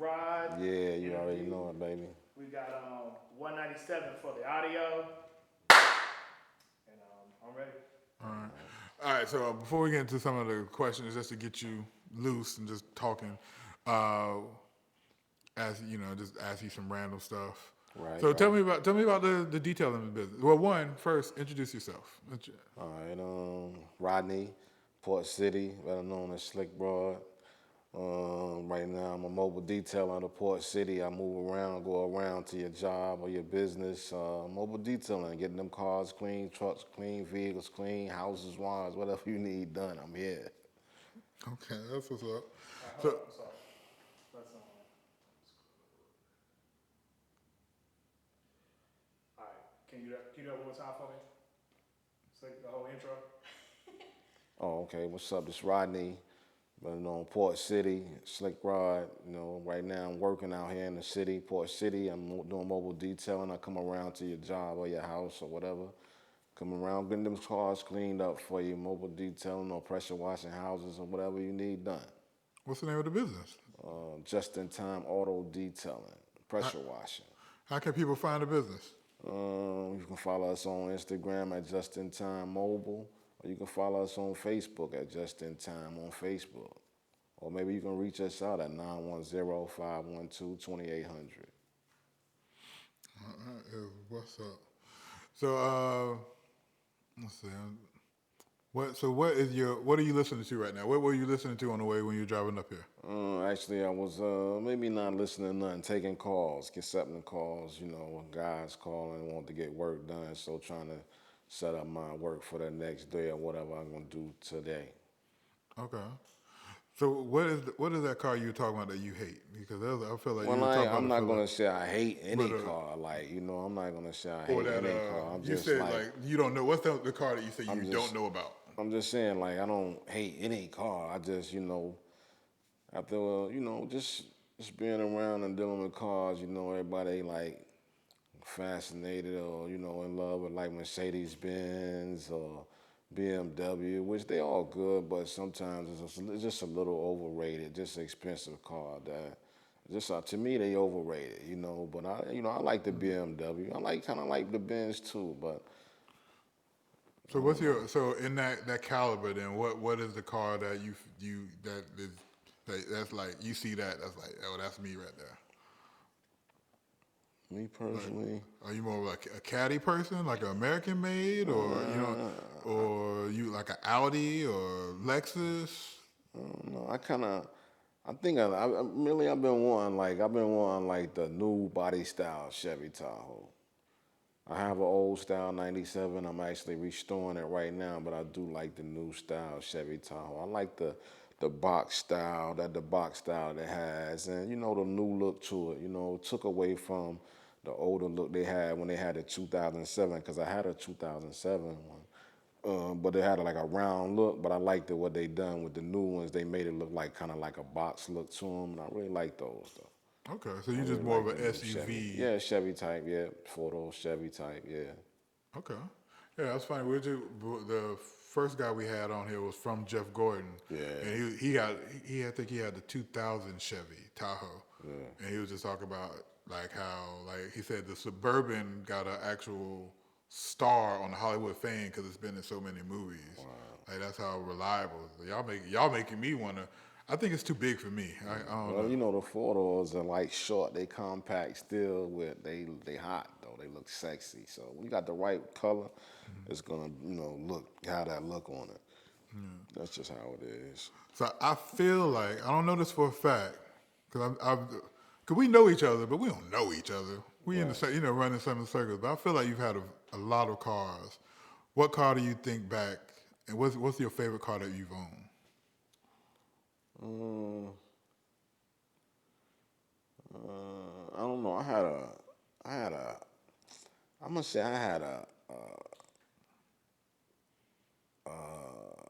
ride. Yeah, you already interview. know it, baby. We got 197 for the audio, and I'm ready. All right. All right. So before we get into some of the questions, just to get you loose and just talking, uh, as you know, just ask you some random stuff. Right, So right. tell me about the detail in the business. Well, first, introduce yourself. All right, Rodney, Port City, better known as Slick Broad. Right now, I'm a mobile detailer out of Port City. I move around, go around to your job or your business. Mobile detailing, getting them cars clean, trucks clean, vehicles clean, houses wise, whatever you need done, I'm here. Okay, that's what's up. Hold So on, I'm sorry. Let's all right. Can you do that one more time for me? So the whole intro. Oh, okay. What's up? This Rodney, better known Port City, Slick Rod. Right now I'm working out here in the city, Port City. I'm doing mobile detailing. I come around to your job or your house or whatever. Come around, getting them cars cleaned up for you, mobile detailing or pressure washing houses or whatever you need done. what's the name of the business? Just in time auto detailing, How, pressure washing. how can people find the business? You can follow us on Instagram at Just in Time Mobile, or you can follow us on Facebook at Just in Time on Facebook. Or maybe you can reach us out at 910-512-2800. What's up? So let's see. What are you listening to right now? What were you listening to on the way when you were driving up here? Actually, I was maybe not listening to nothing, taking calls, accepting calls, guys calling, want to get work done, so trying to set up my work for the next day or whatever I'm going to do today. Okay. So what is that car you were talking about that you hate? Because I feel like you Well, were talking I'm about not it going for to say I hate any but car. I'm not going to say I or hate that any car. you said like you don't know what's the car that you say I'm you don't just, know about. I'm just saying, like, I don't hate any car. I just, after, just being around and dealing with cars, everybody like fascinated or in love with like Mercedes Benz or BMW, which they all good, but sometimes it's just a little overrated. Just an expensive car that just to me they overrated, But I like the BMW. I kind of like the Benz too, but So so in that caliber then what is the car that you that's like you see that's like oh that's me right there. me Like, personally, are you more like a caddy person, like an American made, or or you like an Audi or Lexus? no, I think I've been wanting like the new body style Chevy Tahoe. I have an old style '97. I'm actually restoring it right now, but I do like the new style Chevy Tahoe. I like the box style that has, and the new look to it. Took away from the older look they had when they had the 2007, because I had a 2007 one. But it had like a round look, but I liked it what they done with the new ones. They made it look like kind of like a box look to them, and I really like those though. Okay, so I you just really more of like an the new Chevy. SUV. Yeah, Chevy type. Yeah, four-door Chevy type. Yeah. Okay, yeah, that's funny. The first guy we had on here was from Jeff Gordon, Yeah. and I think he had the 2000 Chevy Tahoe, and he was just talking about like how like he said the Suburban got an actual star on the Hollywood fame because it's been in so many movies. Like that's how reliable y'all making me wanna. I think it's too big for me. I don't Well, know. the four-doors are like short. They compact still. With they hot though. They look sexy. So when you got the right color, it's gonna look how that look on it. That's just how it is. So I feel like I don't know this for a fact because cause we know each other, but we don't know each other. We in the Right. running some circles. But I feel like you've had a lot of cars. What car do you think back, and what's your favorite car that you've owned? Um, I don't know. I had a. I'm gonna say I had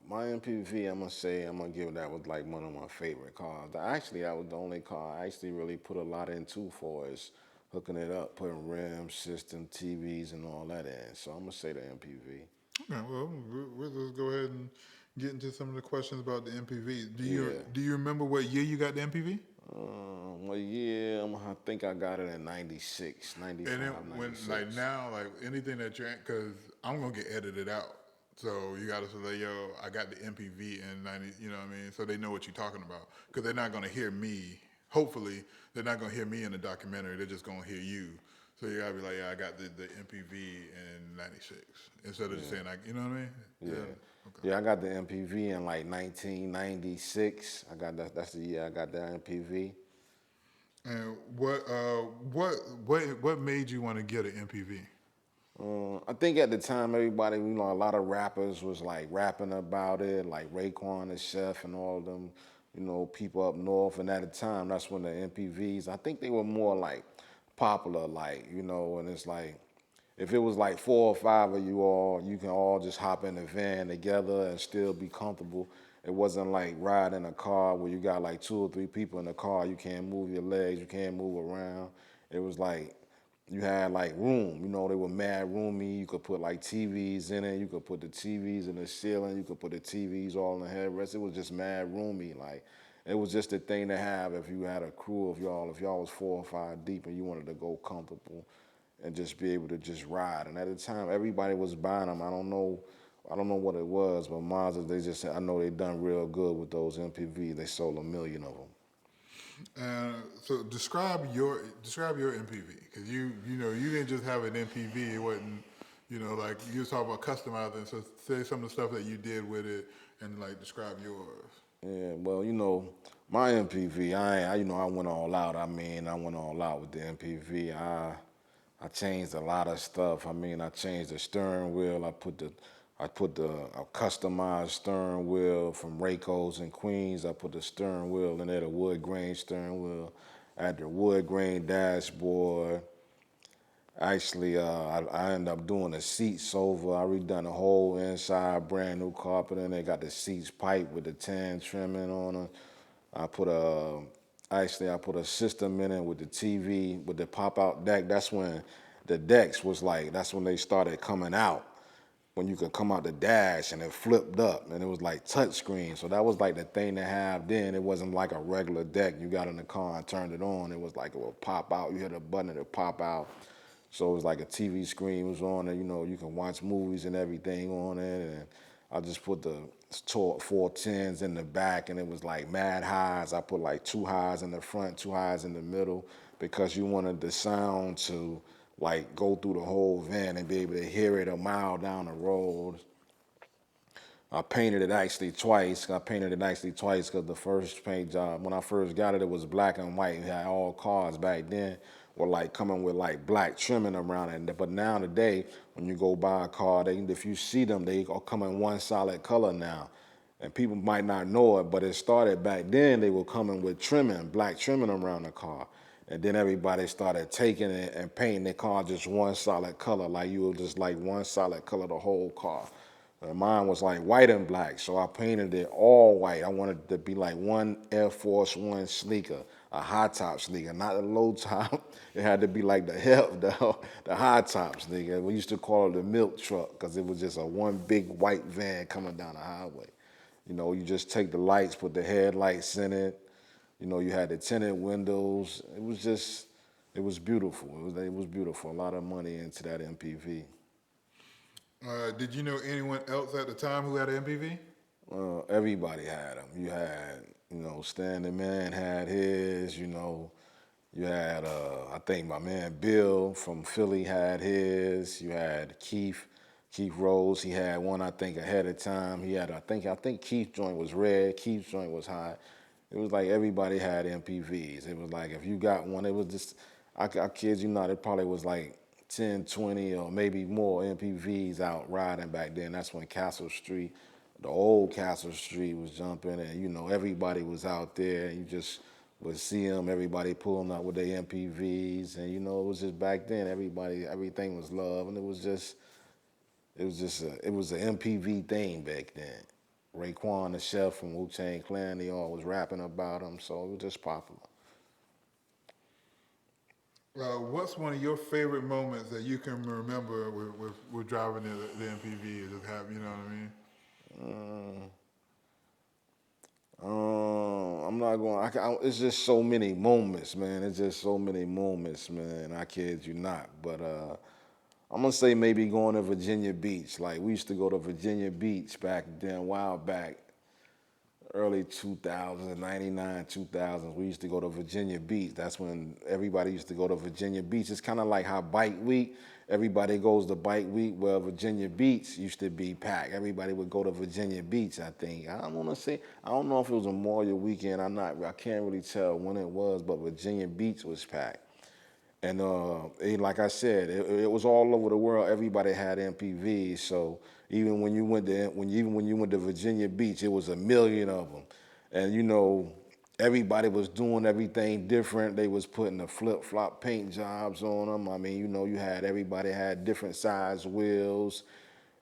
my MPV. I'm gonna say I'm gonna give that was like one of my favorite cars. Actually, that was the only car I actually really put a lot into for is hooking it up, putting rims, system, TVs, and all that in. So I'm gonna say the MPV. Okay, well, we'll just go ahead and Getting to some of the questions about the MPV. Yeah. Do you remember what year you got the MPV? Well, yeah, I think I got it in 96, And then 95, when like 96. now, like anything that you're, because I'm gonna get edited out. So you gotta say, yo, I got the MPV in 90. You know what I mean? So they know what you're talking about. Because they're not gonna hear me. Hopefully, they're not gonna hear me in the documentary. They're just gonna hear you. So you gotta be like, yeah, I got the MPV in '96 instead of just saying, like, you know what I mean? Yeah. Okay. Yeah, I got the MPV in like 1996. I got that. That's the year I got that MPV. And what made you want to get an MPV? I think at the time, everybody, a lot of rappers was like rapping about it, like Raekwon the Chef and all of them, people up north. And at the time, that's when the MPVs, I think they were more like popular, like, and it's like, if it was like 4 or 5 of you all, you can all just hop in a van together and still be comfortable. It wasn't like riding a car where you got like 2 or 3 people in the car. You can't move your legs, you can't move around. It was like you had like room, they were mad roomy. You could put like TVs in it. You could put the TVs in the ceiling. You could put the TVs all in the headrest. It was just mad roomy. Like it was just a thing to have if you had a crew of y'all. If y'all was 4 or 5 deep and you wanted to go comfortable and just be able to just ride. And at the time, everybody was buying them. I don't know what it was, but Mazda, I know they done real good with those MPV. They sold 1 million of them. So describe your MPV, because you didn't just have an MPV. It wasn't like you was talking about customizing. So say some of the stuff that you did with it and like describe yours. Yeah, well, my MPV, I went all out. I went all out with the MPV. I changed a lot of stuff. I changed the steering wheel. I put the a customized steering wheel from Rayco's in Queens. I put the steering wheel in there, the wood grain steering wheel. I had the wood grain dashboard. Actually, I ended up doing the seats over. I redone the whole inside, brand new carpet in there. Got the seats piped with the tan trimming on them. I put a, I put a system in it with the TV, with the pop-out deck. That's when the decks was like, that's when they started coming out. When you could come out the dash and it flipped up and it was like touch screen. So that was like the thing to have then. It wasn't like a regular deck. You got in the car and turned it on. It was like it would pop out. You hit a button and it would pop out. So it was like a TV screen was on it. You can watch movies and everything on it. And I just put the 410s in the back, and it was like mad highs. I put like 2 highs in the front, 2 highs in the middle, because you wanted the sound to like go through the whole van and be able to hear it a mile down the road. I painted it actually twice. Because the first paint job, when I first got it, it was black and white. It had all cars back then were like coming with like black trimming around it. But now today, when you go buy a car, if you see them, they all come in one solid color now. And people might not know it, but it started back then. They were coming with trimming, black trimming around the car. And then everybody started taking it and painting their car just one solid color, like you were just like one solid color the whole car. Mine was like white and black, so I painted it all white. I wanted it to be like one Air Force One sneaker, a high top sneaker, not a low top. It had to be like the high top sneaker. We used to call it the milk truck because it was just a one big white van coming down the highway. You just take the lights, put the headlights in it. You had the tinted windows. It was beautiful. It was beautiful. A lot of money into that MPV. Did you know anyone else at the time who had an MPV? Everybody had them. You had, Stan the Man had his, you had, I think my man Bill from Philly had his. You had Keith Rose, he had one, I think, ahead of time. He had, I think Keith joint was red, Keith's joint was hot. It was like everybody had MPVs. It was like if you got one, it was just, I kid you not, it probably was like 10, 20, or maybe more MPVs out riding back then. That's when Castle Street, the old Castle Street was jumping, and everybody was out there. And you just would see them, everybody pulling up with their MPVs, and it was just back then. Everything was love, and it was an MPV thing back then. Raekwon the Chef from Wu-Tang Clan, they all was rapping about him, so it was just popular. What's one of your favorite moments that you can remember with driving the MPV? Just have, you know what I mean? not going. It's just so many moments, man. It's just so many moments, man. I kid you not. But I'm gonna say maybe going to Virginia Beach. Like we used to go to Virginia Beach back then, a while back, early 2000s, 99, 2000s. We used to go to Virginia Beach. That's when everybody used to go to Virginia Beach. It's kind of like how Bike Week, everybody goes to Bike Week. Well, Virginia Beach used to be packed. Everybody would go to Virginia Beach, I think. I don't want to say, I don't know if it was a Memorial weekend or not. I can't really tell when it was, but Virginia Beach was packed. And like I said, it was all over the world. Everybody had MPVs. So even when you went to Virginia Beach, it was a million of them. And everybody was doing everything different. They was putting the flip flop paint jobs on them. I mean, everybody had different size wheels.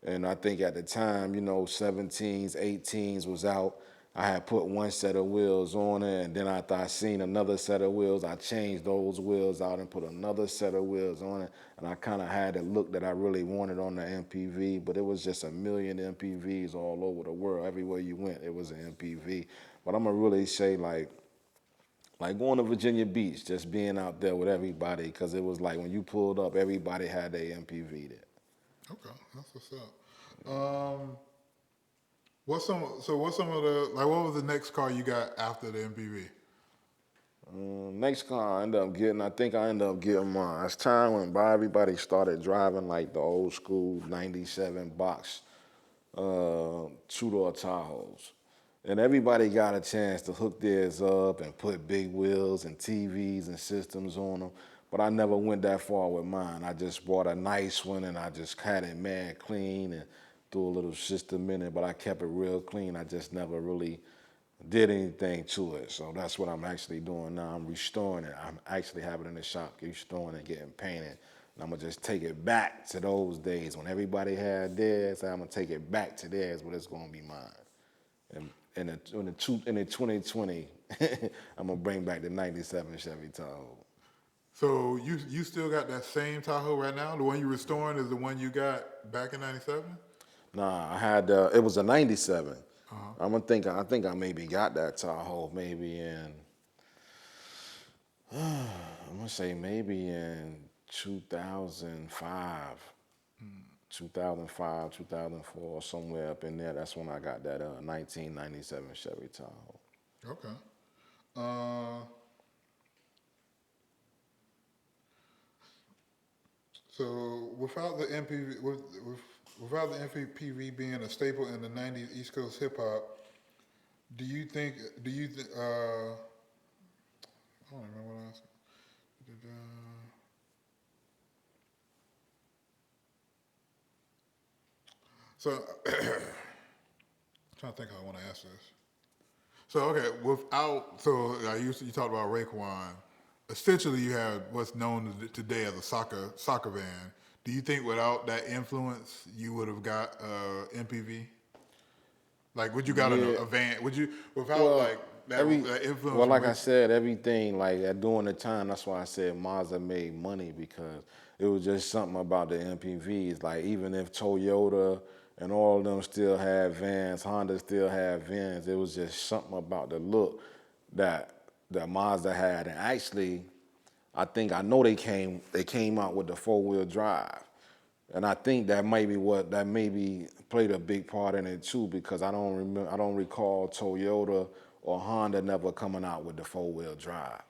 And I think at the time, 17s, 18s was out. I had put one set of wheels on it, and then after I seen another set of wheels, I changed those wheels out and put another set of wheels on it. And I kind of had the look that I really wanted on the MPV, but it was just a million MPVs all over the world. Everywhere you went, it was an MPV. But I'm going to really say, like going to Virginia Beach, just being out there with everybody, because it was like when you pulled up, everybody had their MPV there. Okay, that's what's up. What's some of the what was the next car you got after the MPV? Next car I think I ended up getting mine. As time went by, everybody started driving like the old school 97 box two-door Tahoes. And everybody got a chance to hook theirs up and put big wheels and TVs and systems on them. But I never went that far with mine. I just bought a nice one and I just had it mad clean and threw a little system in it, but I kept it real clean. I just never really did anything to it. So that's what I'm actually doing now. I'm restoring it. I'm actually having it in the shop, restoring it, getting painted. And I'm gonna just take it back to those days when everybody had theirs. I'm gonna take it back to theirs, but it's gonna be mine. And in the 2020, I'm gonna bring back the '97 Chevy Tahoe. So you still got that same Tahoe right now? The one you restoring is the one you got back in '97? Nah, I had it was a '97. I think I maybe got that Tahoe maybe in I'm gonna say maybe in 2005, 2005, 2004, somewhere up in there. That's when I got that 1997 Chevy Tahoe. Okay. Uh, so without the MPV being a staple in the '90s East Coast hip hop, I don't remember what I asked. So, trying to think how I want to ask this. So, okay, you talked about Raekwon. Essentially, you have what's known today as a soccer van. Do you think without that influence, you would have got MPV? Like, would you got Yeah. a van? Would you without Well, like that influence from like I Raekwon? said, everything like during the time. That's why I said Mazda made money because it was just something about the MPVs. Like even if Toyota and all of them still had vans, Honda still had vans. It was just something about the look that Mazda had. And actually, I know they came out with the 4-wheel drive. And I think that maybe played a big part in it too, because I don't recall Toyota or Honda never coming out with the 4-wheel drive.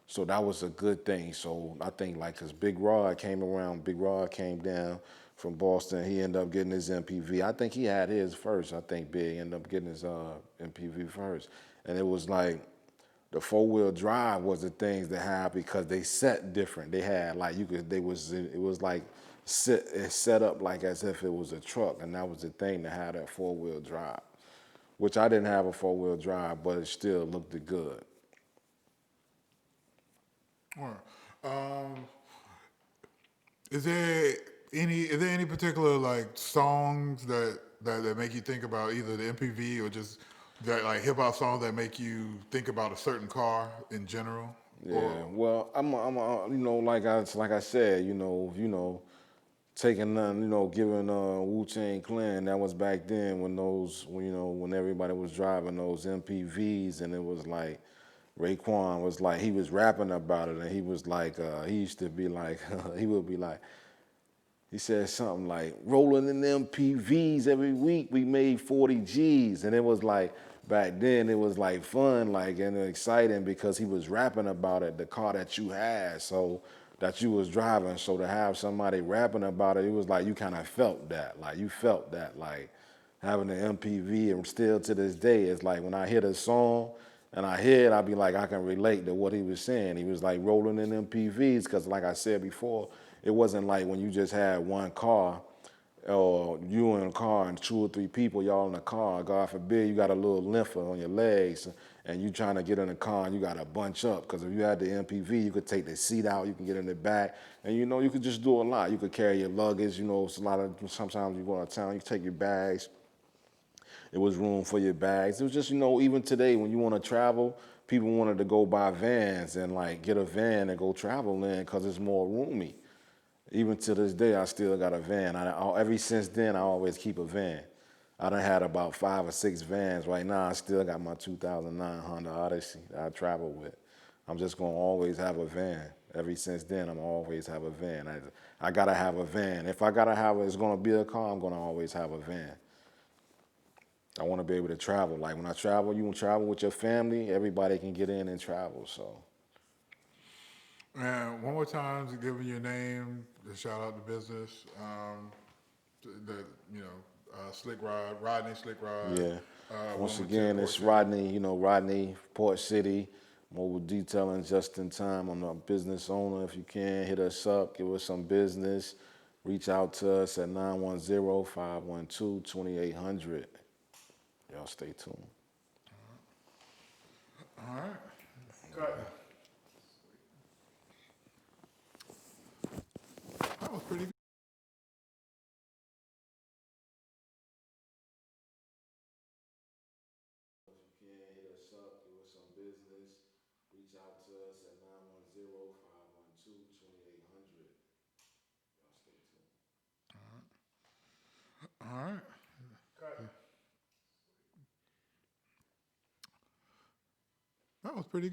So that was a good thing. So I think like, cause Big Rod came down from Boston. He ended up getting his MPV. I think he had his first. I think Big ended up getting his MPV first. And it was like, the 4-wheel drive was the things they had because they set different. They had like it was like set up like as if it was a truck, and that was the thing to have that 4-wheel drive, which I didn't have a 4-wheel drive, but it still looked good. Or, is there any particular like songs that make you think about either the MPV or just that like hip hop songs that make you think about a certain car in general? Yeah, well, like I said, taking giving Wu-Tang Clan. That was back then when when everybody was driving those MPVs, and it was like Raekwon was like, he was rapping about it, and he was like, he used to be like, he would be like, he said something like, rolling in them PVs every week, we made 40 G's. And it was like, back then, it was like fun, like, and exciting because he was rapping about it, the car that you had, so that you was driving. So to have somebody rapping about it, it was like you kind of felt that. Like, you felt that, like, having an MPV, and still to this day, it's like when I hear the song and I hear it, I be like, I can relate to what he was saying. He was like rolling in MPVs because, like I said before, it wasn't like when you just had one car or you in a car and 2 or 3 people, y'all in a car. God forbid you got a little limper on your legs and you trying to get in the car and you got to bunch up, because if you had the MPV, you could take the seat out, you can get in the back, and you know, you could just do a lot. You could carry your luggage, you know, it's a lot of, sometimes you go out of town, you take your bags. It was room for your bags. It was just, you know, even today when you want to travel, people wanted to go buy vans and like get a van and go travel in because it's more roomy. Even to this day, I still got a van. Ever since then, I always keep a van. I done had about 5 or 6 vans. Right now, I still got my 2009 Honda Odyssey that I travel with. I'm just gonna always have a van. Ever since then, I'm always have a van. I gotta have a van. If I gotta have it's gonna be a car, I'm gonna always have a van. I want to be able to travel. Like when I travel, you can travel with your family. Everybody can get in and travel. So And one more time to give me your name, to shout out the business, the Slick Rod, Rodney Slick Rod, yeah. Once Wilmington, again, Port it's City. Rodney. You know, Rodney, Port City, mobile detailing just in time. I'm a business owner. If you can, hit us up. Give us some business. Reach out to us at 910-512-2800. Y'all stay tuned. All right. Cut. That was pretty good. If you can, hit us up. Give us some business. Reach out to us at 910-512-2800. Y'all stay tuned. All right. Cut. That was pretty good.